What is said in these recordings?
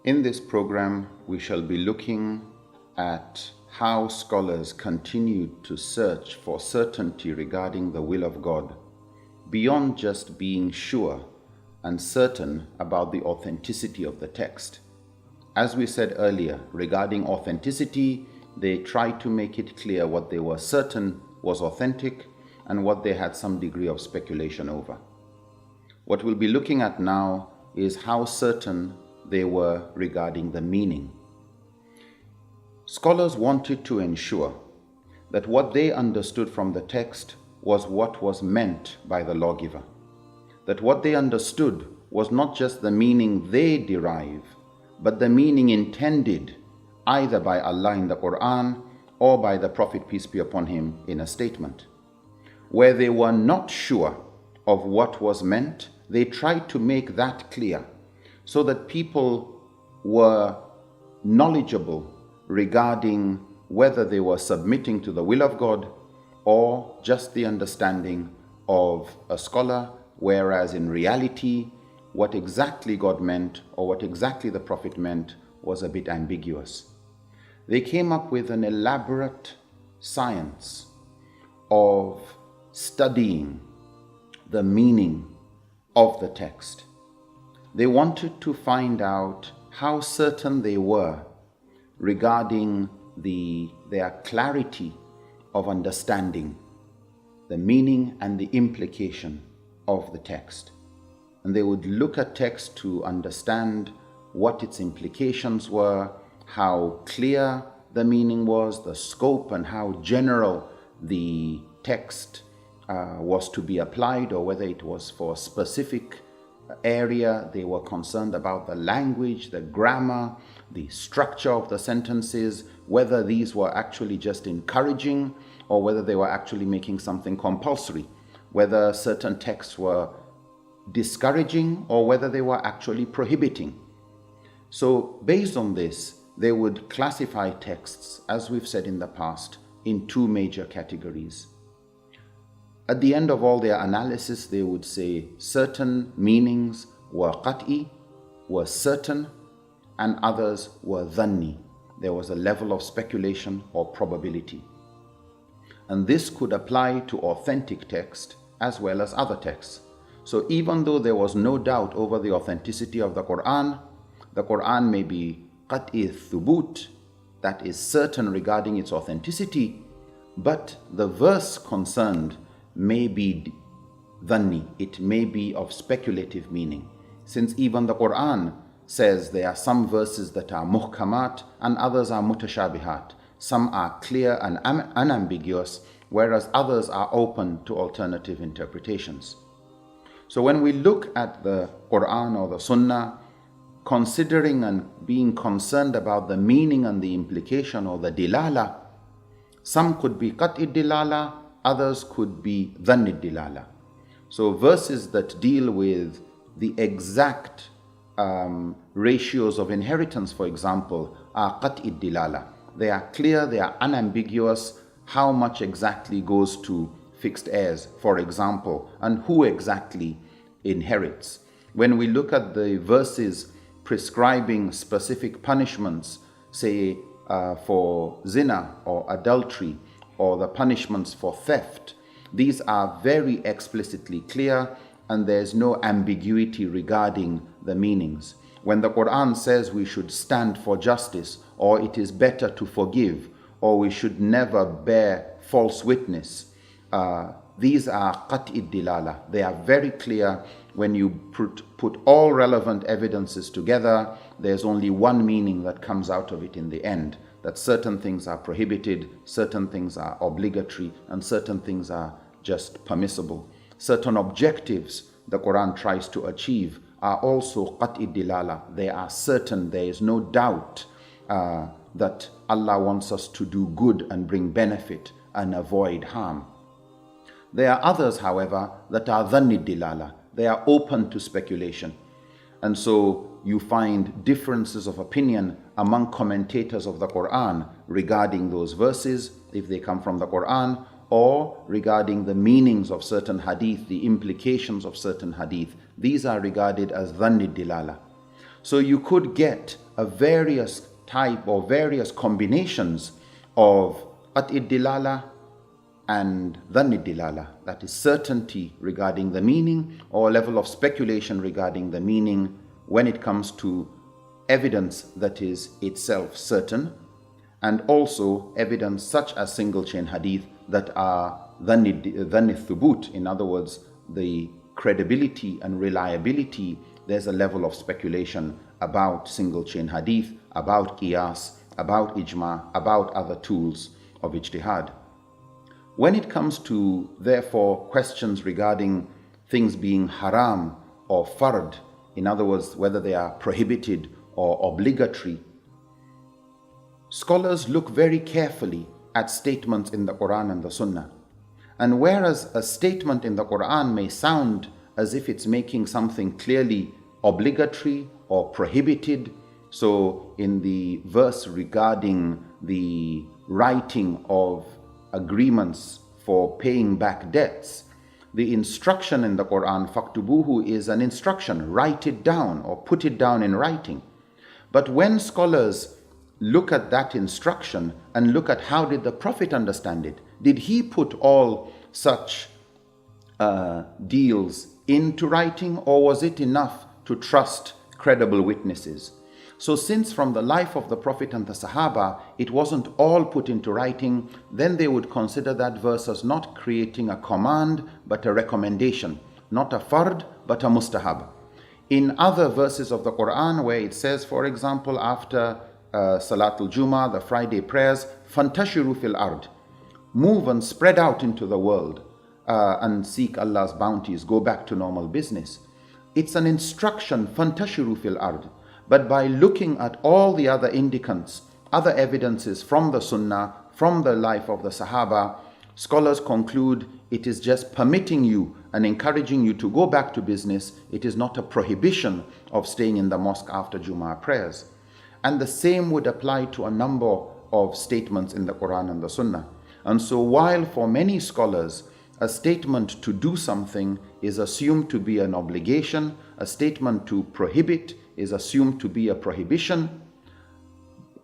In this program, we shall be looking at how scholars continued to search for certainty regarding the will of God, beyond just being sure and certain about the authenticity of the text. As we said earlier, regarding authenticity, they tried to make it clear what they were certain was authentic and what they had some degree of speculation over. What we'll be looking at now is how certain they were regarding the meaning. Scholars wanted to ensure that what they understood from the text was what was meant by the lawgiver, that what they understood was not just the meaning they derive, but the meaning intended either by Allah in the Quran or by the Prophet, peace be upon him, in a statement. Where they were not sure of what was meant, they tried to make that clear so that people were knowledgeable regarding whether they were submitting to the will of God or just the understanding of a scholar, whereas in reality, what exactly God meant or what exactly the Prophet meant was a bit ambiguous. They came up with an elaborate science of studying the meaning of the text. They wanted to find out how certain they were regarding their clarity of understanding the meaning and the implication of the text. And they would look at text to understand what its implications were, how clear the meaning was, the scope, and how general the text was to be applied, or whether it was for a specific area. They were concerned about the language, the grammar, the structure of the sentences, whether these were actually just encouraging or whether they were actually making something compulsory, whether certain texts were discouraging or whether they were actually prohibiting. So based on this, they would classify texts, as we've said in the past, in two major categories. At the end of all their analysis, they would say certain meanings were qat'i, were certain, and others were dhanni. There was a level of speculation or probability. And this could apply to authentic text as well as other texts. So even though there was no doubt over the authenticity of the Quran may be qat'i thubut, that is certain regarding its authenticity, but the verse concerned may be dhanni, it may be of speculative meaning, since even the Quran says there are some verses that are muhkamat and others are mutashabihat. Some are clear and unambiguous, whereas others are open to alternative interpretations. So when we look at the Quran or the Sunnah, considering and being concerned about the meaning and the implication or the dilala, some could be qat'i dilala, others could be dhanni dilala. So verses that deal with the exact ratios of inheritance, for example, are qat'i dilala. They are clear, they are unambiguous, how much exactly goes to fixed heirs, for example, and who exactly inherits. When we look at the verses prescribing specific punishments, say for zina or adultery, or the punishments for theft, these are very explicitly clear and there's no ambiguity regarding the meanings. When the Quran says we should stand for justice, or it is better to forgive, or we should never bear false witness, these are qat'i dilala. They are very clear. When you put all relevant evidences together, there's only one meaning that comes out of it in the end, that certain things are prohibited, certain things are obligatory, and certain things are just permissible. Certain objectives the Quran tries to achieve are also qat'i dilala. They are certain. There is no doubt that Allah wants us to do good and bring benefit and avoid harm. There are others, however, that are dhanni dilala. They are open to speculation. And so you find differences of opinion among commentators of the Quran regarding those verses, if they come from the Quran, or regarding the meanings of certain hadith, the implications of certain hadith. These are regarded as dhanni dilala. So you could get a various type or various combinations of qat'id dilala and dhannid dilala, that is certainty regarding the meaning, or a level of speculation regarding the meaning when it comes to evidence that is itself certain, and also evidence such as single chain hadith that are dhannid thubut, in other words, the credibility and reliability. There's a level of speculation about single chain hadith, about qiyas, about ijma, about other tools of ijtihad. When it comes to, therefore, questions regarding things being haram or fard, in other words, whether they are prohibited or obligatory, scholars look very carefully at statements in the Quran and the Sunnah. And whereas a statement in the Quran may sound as if it's making something clearly obligatory or prohibited, so in the verse regarding the writing of agreements for paying back debts, the instruction in the Quran, faktubuhu, is an instruction, write it down or put it down in writing. But when scholars look at that instruction and look at how did the Prophet understand it, did he put all such deals into writing, or was it enough to trust credible witnesses? So since from the life of the Prophet and the Sahaba, it wasn't all put into writing, then they would consider that verse as not creating a command, but a recommendation, not a fard, but a mustahab. In other verses of the Quran, where it says, for example, after Salatul Jummah, the Friday prayers, fantashiru fil ard, move and spread out into the world and seek Allah's bounties, go back to normal business. It's an instruction, fantashiru fil ard. But by looking at all the other indicants, other evidences from the Sunnah, from the life of the Sahaba, scholars conclude it is just permitting you and encouraging you to go back to business. It is not a prohibition of staying in the mosque after Jummah prayers. And the same would apply to a number of statements in the Quran and the Sunnah. And so while for many scholars, a statement to do something is assumed to be an obligation, a statement to prohibit is assumed to be a prohibition,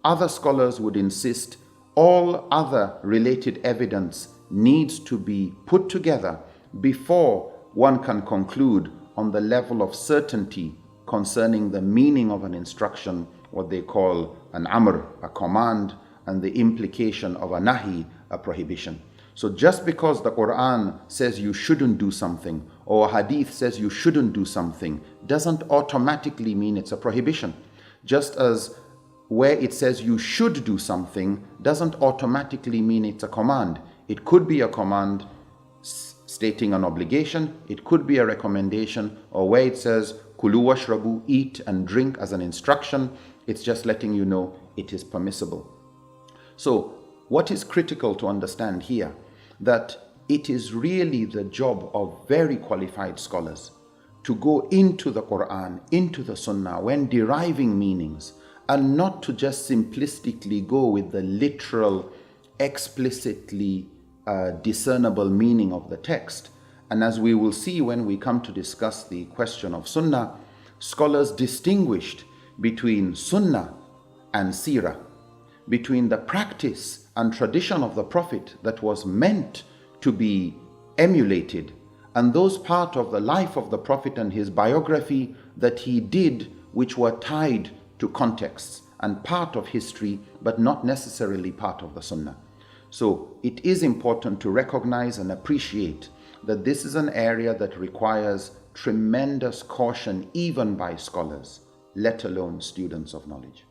other scholars would insist all other related evidence needs to be put together before one can conclude on the level of certainty concerning the meaning of an instruction, what they call an amr, a command, and the implication of a nahi, a prohibition. So just because the Quran says you shouldn't do something, or a hadith says you shouldn't do something, doesn't automatically mean it's a prohibition. Just as where it says you should do something doesn't automatically mean it's a command. It could be a command stating an obligation, it could be a recommendation, or where it says kulu washrabu, eat and drink, as an instruction, it's just letting you know it is permissible. So what is critical to understand here, that it is really the job of very qualified scholars to go into the Quran, into the Sunnah when deriving meanings, and not to just simplistically go with the literal, explicitly discernible meaning of the text. And as we will see when we come to discuss the question of Sunnah, scholars distinguished between Sunnah and Seerah, between the practice and tradition of the Prophet that was meant to be emulated, and those part of the life of the Prophet and his biography that he did which were tied to contexts and part of history, but not necessarily part of the Sunnah. So it is important to recognize and appreciate that this is an area that requires tremendous caution even by scholars, let alone students of knowledge.